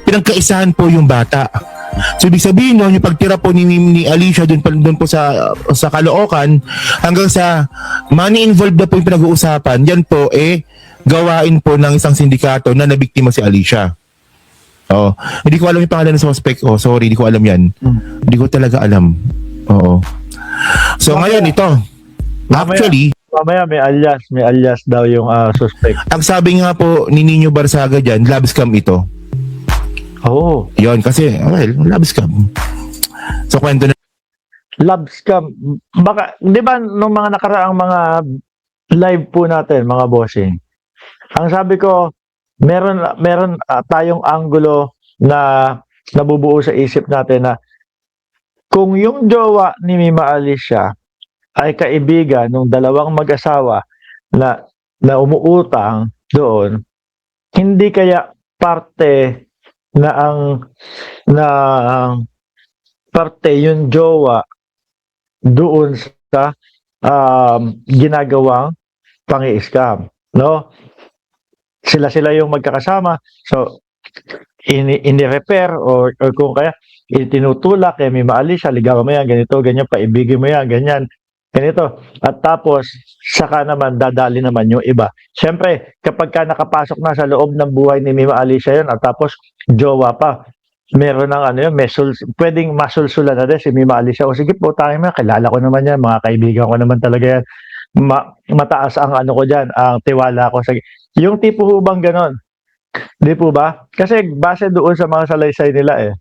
pinagkaisahan po yung bata. So ibig sabihin no, yung pagtira po ni Alicia doon po sa Caloocan hanggang sa money involved na po yung pinag-uusapan, yan po gawain po ng isang sindikato na nabiktima si Alicia. Oh, hindi ko alam yung pangalan ng suspect. Oh, sorry, hindi ko alam yan. Hindi ko talaga alam. Oo. So ngayon ito, actually, mamaya may alias daw yung suspect. ang sabi nga po ni Nino Barsaga dyan, lab scam ito. Oh, Yon kasi, well, lab scam. So kwento na. love scam. Baka, di ba, nung mga nakaraang mga live po natin, mga bossing, ang sabi ko, meron tayong anggulo na nabubuo sa isip natin na kung yung jowa ni Mima Alicia ay kaibigan ng dalawang mag-asawa na umuutang doon, hindi kaya parte na parte yung jowa doon sa ginagawang pang-i-scam, no? Sila yung magkakasama, so ini-repair or kung kaya itinutulak kay Mima Alicia, ligawan mo yan, ganito, ganyan, paibigin mo yan, ganyan, ganito. At tapos, saka naman, dadali naman yung iba. Siyempre, kapag ka nakapasok na sa loob ng buhay ni Mima Alicia yun, at tapos, jowa pa, meron ng pwedeng masulsulan na din si Mima Alicia. O sige po, tayo na, kilala ko naman yan, mga kaibigan ko naman talaga yan. Mataas ang ko dyan, ang tiwala ko. Yung tipo ho bang ganon? Di po ba? Kasi base doon sa mga salaysay nila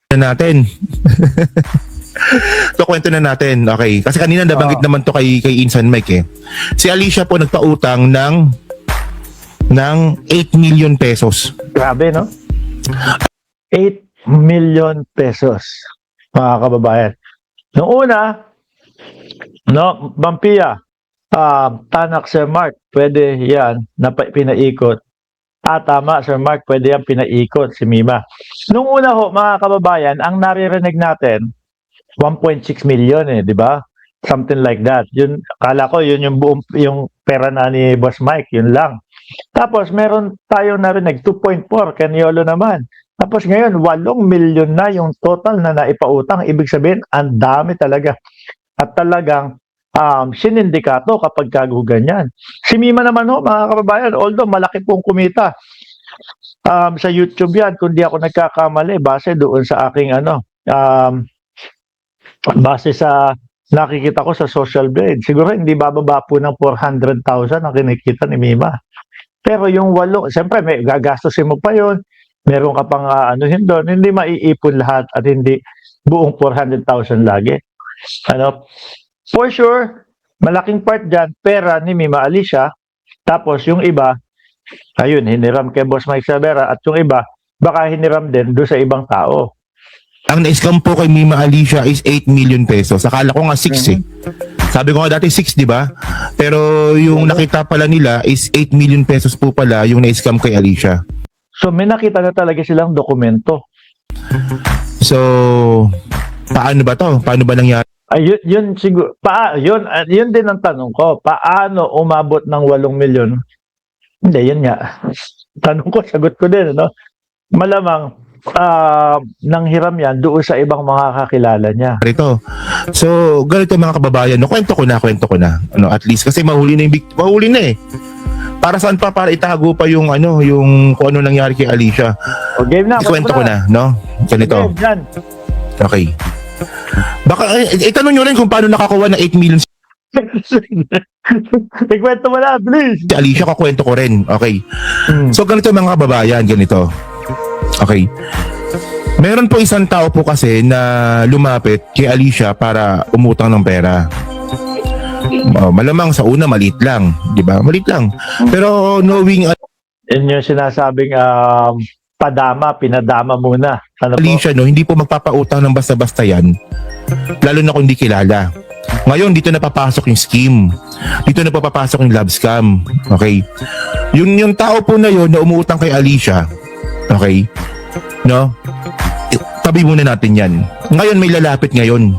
natin. So kwento na natin. Okay. Kasi kanina nabanggit naman to kay Insan Mike Si Alicia po nagpautang ng 8 million pesos. Grabe, no? 8 million pesos, mga kababayan. Noong una, no, Bampia, Tanak Sir Mark, pwede yan na pinaikot. Tama, Sir Mark, pwede yan pinaikot si Mima. Noong una ho, mga kababayan, ang naririnig natin, 1.6 million di ba? Something like that. Yun, akala ko yun yung buong yung pera na ni Boss Mike, yun lang. Tapos meron tayong narinig 2.4 kay Niolo naman. Tapos ngayon 8 million na yung total na naipautang. Ibig sabihin, ang dami talaga. At talagang sinindikato kapag kaguganyan. Si Mima naman ho, mga kababayan, although malaki pong kumita sa YouTube yan, kung di ako nagkakamali, base doon sa aking base sa nakikita ko sa social blade, siguro hindi bababa po ng 400,000 ang kinikita ni Mima. Pero yung 8, siyempre may gagastusin mo pa yun, meron ka pang doon, hindi maiipon lahat at hindi buong 400,000 lagi. For sure, malaking part dyan, pera ni Mima Alicia, tapos yung iba, ayun, hiniram kay Boss Mike Savera, at yung iba, baka hiniram din doon sa ibang tao. Ang na-scam po kay Mima Alicia is 8 million pesos. Akala ko nga 6 Sabi ko nga dati 6, di ba? Pero yung nakita pala nila is 8 million pesos po pala yung na-scam kay Alicia. So may nakita na talaga silang dokumento. So, paano ba to? Paano ba nangyari? Yun siguro, yun din ang tanong ko. Paano umabot ng 8 milyon? Hindi, yun nga. Tanong ko, sagot ko din, Malamang, nanghiram yan doon sa ibang mga kakilala niya. Ito. So, ganito mga kababayan, kwento ko na. At least kasi mahuli na mahuli na Para saan pa? Para itago pa yung yung kung ano nangyari kay Alicia. O, game na. Kwento ko na, Ganito. Game, Okay. Baka itanong nyo rin kung paano nakakuha ng 8 million ikwento mo na, please. si Alicia, kakwento ko rin. Okay. So, ganito mga kababayan, ganito. Okay. Meron po isang tao po kasi na lumapit kay Alicia para umutang ng pera. Malamang sa una maliit lang, di ba? Maliit lang. Pero knowing Yun yung sinasabing pinadama muna. Alicia, hindi po magpapautang ng basta-basta yan. Lalo na kung hindi kilala. Ngayon, dito na papasok yung scheme. Dito na papasok yung love scam. Okay? Yung tao po na yun na umuutang kay Alicia, okay? Tabi muna natin yan. Ngayon, may lalapit ngayon.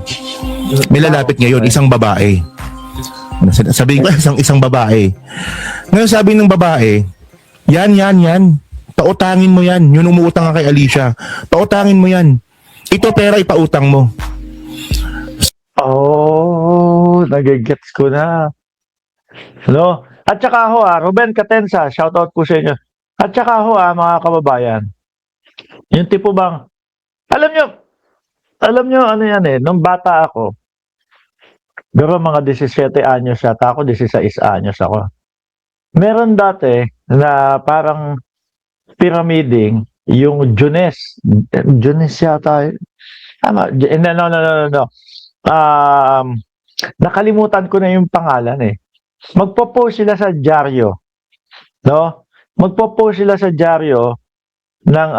Isang babae. Sabihin ko, isang babae. Ngayon, sabi ng babae, yan. pautangin mo yan. Yun umuutang ka kay Alicia. Pautangin mo yan. Ito pera, ipautang mo. Oh, nagigets ko na. No? At saka ho, Ruben Catensa, shoutout po sa inyo. At saka ho, mga kababayan, yung tipo bang, alam nyo ano yan eh, nung bata ako, pero mga 17 anyos yata ako, 16 anyos ako. Meron dati na parang pyramiding, yung Junes yata. Tama, no. Nakalimutan ko na yung pangalan eh. Magpo-post sila sa dyaryo, no? Magpo-post sila sa dyaryo ng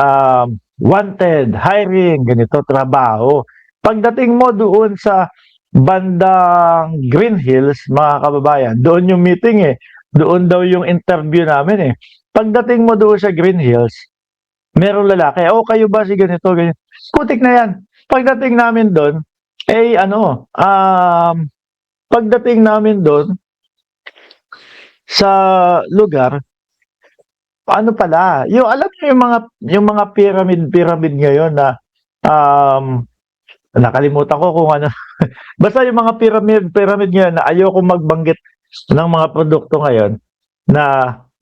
wanted, hiring, ganito, trabaho. Pagdating mo doon sa bandang Green Hills, mga kababayan, doon yung meeting eh. Doon daw yung interview namin eh. Pagdating mo doon sa Green Hills, merong lalaki, kayo ba si ganito, ganyan. Putik na yan. Pagdating namin doon, pagdating namin doon, sa lugar, ano pala, alam niyo yung mga pyramid ngayon na nakalimutan ko kung ano. Basta yung mga pyramid ngayon na ayoko magbanggit ng mga produkto ngayon na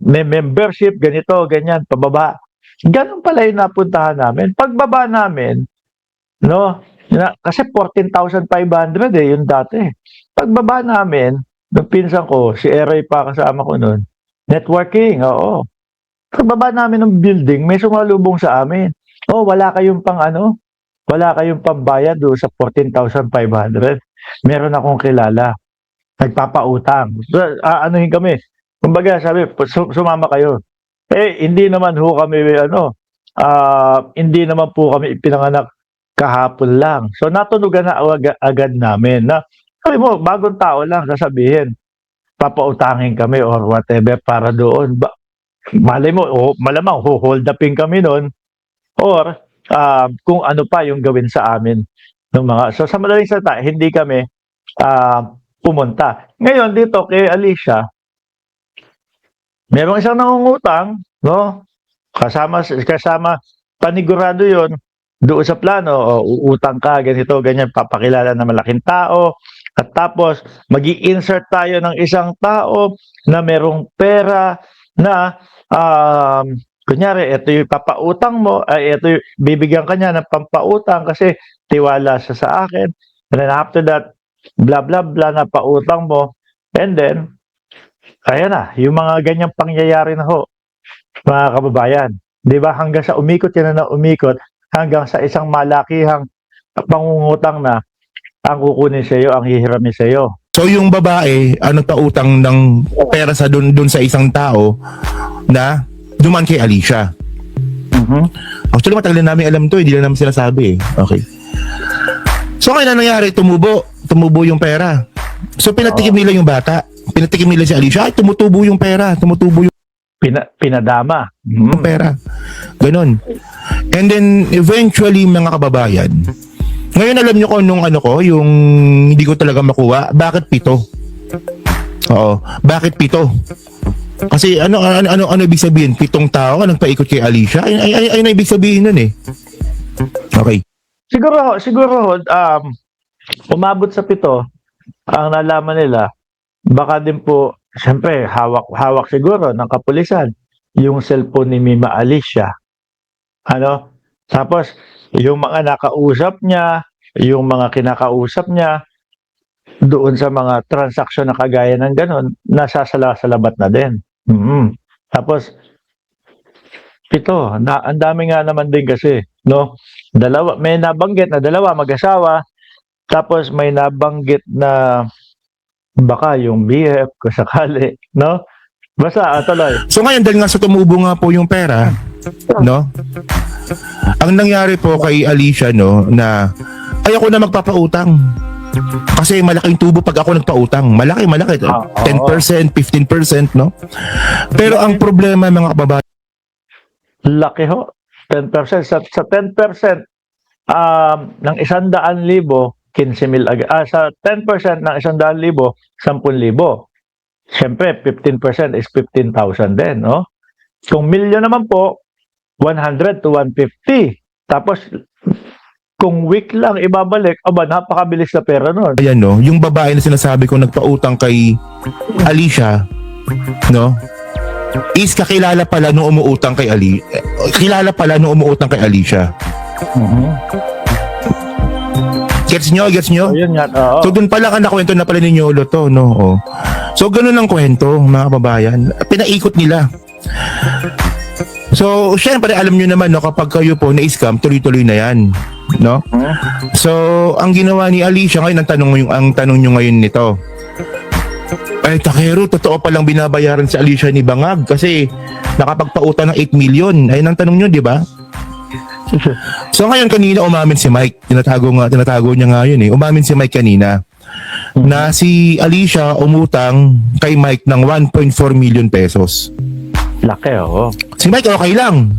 may membership, ganito, ganyan, pababa. Ganun pala yung napuntahan namin. Pagbaba namin, no, kasi 14,500 yung dati. Pagbaba namin, nung pinsan ko, si Eroy pa kasama ko noon, networking, oo. Pagbaba namin ng building, may sumalubong sa amin. Wala kayong wala kayong pambayad doon sa 14,500. Meron akong kilala. Nagpapautang. Anuhin kami. Kumbaga, sabi, sumama kayo. Hindi naman hindi naman po kami ipinanganak kahapon lang. So, natunugan na agad namin na, sabi mo, bagong tao lang, sasabihin, papautangin kami or whatever para doon. Malay mo, malamang hold upin kami noon or kung ano pa yung gawin sa amin ng mga. So sa madaling salita, hindi kami pumunta. Ngayon dito kay Alicia, merong isang nangungutang, no? Kasama panigurado 'yon doon sa plano, uutang ka ganito, ganyan, papakilala na malaking tao. At tapos magi-insert tayo ng isang tao na merong pera na kunyari, ito yung papautang mo, ito yung bibigyan ka niya ng pampautang kasi tiwala siya sa akin. And then after that, blah, blah, blah, na pautang mo. And then, ayan na, yung mga ganyang pangyayari na ho, mga kababayan. Di ba? Hanggang sa umikot yan na umikot, hanggang sa isang malakihang pangungutang na ang kukunin sa iyo, ang hihiramin sa iyo. So yung babae, pautang ng pera sa dun sa isang tao na duman kay Alicia. Actually, matagal na namin alam to, hindi lang namin sinasabi eh. Okay. So ngayon na nangyari, tumubo yung pera. So pinatikim nila yung bata. Pinatikim nila si Alicia, tumutubo yung pera, tumutubo yung Pinadama. pera. Ganon. And then eventually, mga kababayan, ngayon alam nyo ko nung yung hindi ko talaga makuha, bakit 7? Oo, bakit 7? Kasi ano ibig sabihin? 7 tao ang nagpaikot kay Alicia? Ay ibig sabihin nun eh. Okay. Siguro umabot sa 7 ang nalaman nila. Baka din po, siyempre, hawak siguro ng kapulisan yung cellphone ni Mima Alicia. Tapos, yung mga nakausap niya, yung mga kinakausap niya, doon sa mga transaksyon na kagaya ng ganon, nasasalabat na din. Tapos, 7, ang dami nga naman din kasi, no? May nabanggit na 2 mag-asawa, tapos may nabanggit na baka yung BF kung sakali, no? Basta, tuloy. So ngayon, dahil nga sa tumubo nga po yung pera, no? Ang nangyari po kay Alicia, no, na ayoko na magpapautang. Kasi malaking tubo pag ako nagpautang. Malaki. 10%, 15%, no? Pero ang problema, mga kababayan, laki ho. 10%. Sa 10% ng 100,000, 15,000 agad. Sa 10% ng 100,000, 10,000. Siyempre, 15% is 15,000 din, no? Kung milyon naman po, 100 to 150. Tapos, kung week lang ibabalik, napakabilis na pera nun. Ayan, no, yung babae na sinasabi ko nagpautang kay Alicia, no, is kakilala pala nung umuutang kay kilala pala nung umuutang kay Alicia. Gets nyo? So, yun nga. Oo. So doon pala ka nakwento na pala ninyo ulo to, no? Oh. So ganun ang kwento, mga kababayan. Pinaikot nila. So, syempre alam nyo naman, no, kapag kayo po na-scam, tuloy-tuloy na yan, no? So, ang ginawa ni Alicia ngayon, ang tanong nyo ngayon nito, ay takero, totoo palang binabayaran si Alicia ni Bangag kasi nakapagpautang ng 8 million. Ayun ang tanong nyo, di ba? So ngayon kanina umamin si Mike, tinatago niya nga yun eh. Umamin si Mike kanina na si Alicia umutang kay Mike ng 1.4 million pesos. Laki, oo. Si Mike okay lang.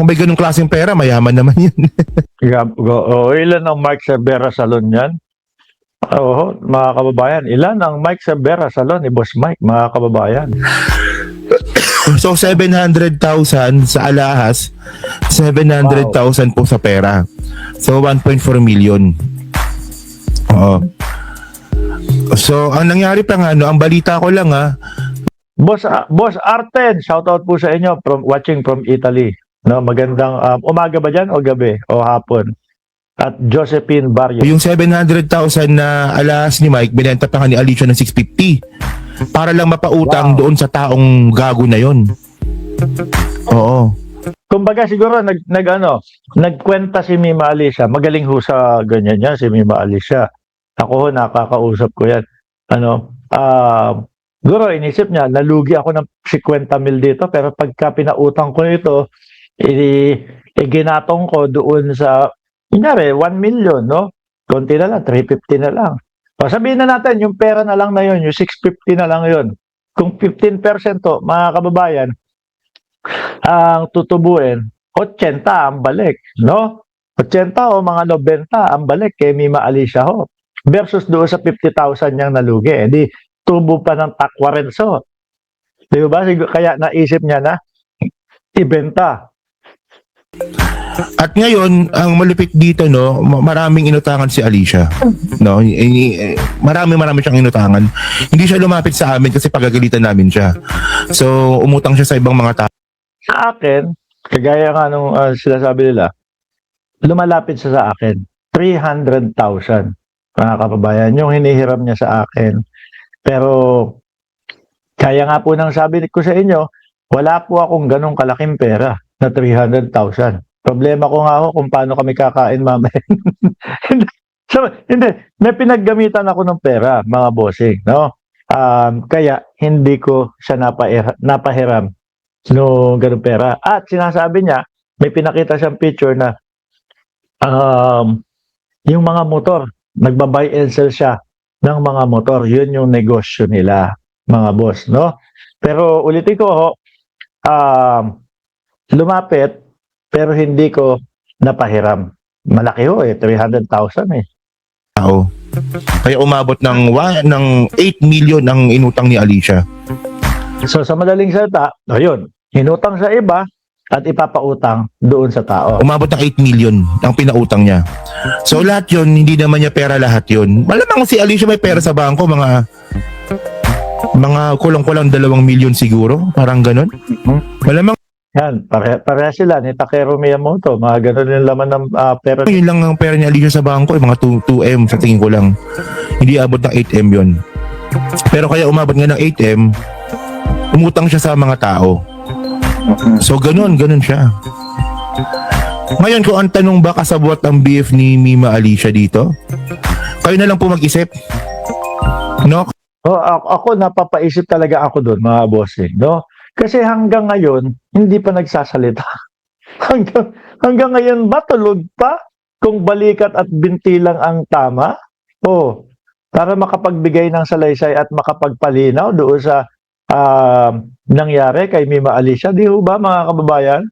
May ganung klaseng pera, mayaman naman yun. Ilan ang Mike Cervera Salon yan? Oo, mga kababayan. Ilan ang Mike Cervera Salon ni Boss Mike, mga kababayan? So 700,000 sa alahas, 700,000 po sa pera. So 1.4 million. Oo. So ang nangyari pa nga, no, ang balita ko lang Boss Arten, shoutout po sa inyo watching from Italy. No, magandang umaga ba diyan o gabi o hapon? At Josephine Barrio. yung 700,000 na alahas ni Mike, binenta pa nga ni Alicia ng 650 para lang mapautang doon sa taong gago na yon. Oo. Kumbaga siguro nagkwenta si Mima Alicia. Magaling ho sa ganyan yan si Mima Alicia. Ako ho, nakakausap ko yan. Siguro inisip niya, nalugi ako ng 50 mil dito, pero pagka pinautang ko ito, ginatong ko doon sa, kunyari, 1 million, no? Konti na lang, 350 na lang. O sabihin na natin, yung pera na lang na yun, yung 650 na lang yun. Kung 15% to, mga kababayan, ang tutubuin, 80 ang balik, no? 80 o mga 90 ang balik kay Mima Alicia ho. Versus doon sa 50,000 niyang nalugi. Di tubo pa ng takwarenso. Di ba? Kaya naisip niya na ibenta. At ngayon, ang malupit dito, no, maraming inutangan si Alicia. No, marami siyang inutangan. Hindi siya lumapit sa amin kasi pagagalitan namin siya. So, umutang siya sa ibang mga tao. Sa akin, kagaya nga nung sinasabi nila, lumalapit siya sa akin. 300,000. Mga kababayan, yung hinihiram niya sa akin. Pero, kaya nga po nang sabi ko sa inyo, wala po akong ganong kalaking pera na 300,000. Problema ko nga ho kung paano kami kakain mamaya. So, hindi. May pinaggamitan ako ng pera, mga bossing. No? Kaya, hindi ko siya napahiram no ganong pera. At sinasabi niya, may pinakita siyang picture na yung mga motor, nagba-buy and sell siya ng mga motor. Yun yung negosyo nila, mga boss, no? Pero ulitin ko ho, lumapit, pero hindi ko napahiram. Malaki ho 300,000 eh. Tao. Kaya umabot ng 8 million ang inutang ni Alicia. So sa madaling salita, ayun, inutang sa iba at ipapautang doon sa tao. Umabot ng 8 million ang pinautang niya. So lahat yun, hindi naman niya pera lahat yun. Malamang si Alicia may pera sa bangko, mga kulang-kulang 2 million siguro, parang ganun. Malamang Yan, pareha sila ni Takeru Miyamoto. Mga ganun yung laman ng pera. yun lang ang pera ni Alicia sa bangko, mga 2M sa tingin ko lang. Hindi abot ng 8M yun. Pero kaya umabot nga ng 8M, umutang siya sa mga tao. So ganun siya. Ngayon kung ang tanong ba kasabwat ang BF ni Mima Alicia dito, kayo na lang po mag-isip. No? Ako napapaisip talaga ako doon, mga bossing, no? Kasi hanggang ngayon hindi pa nagsasalita. hanggang ngayon ba tulog pa? Kung balikat at binti lang ang tama? Para makapagbigay ng salaysay at makapagpalinaw doon sa nangyari kay Mima Alicia, di ho ba mga kababayan?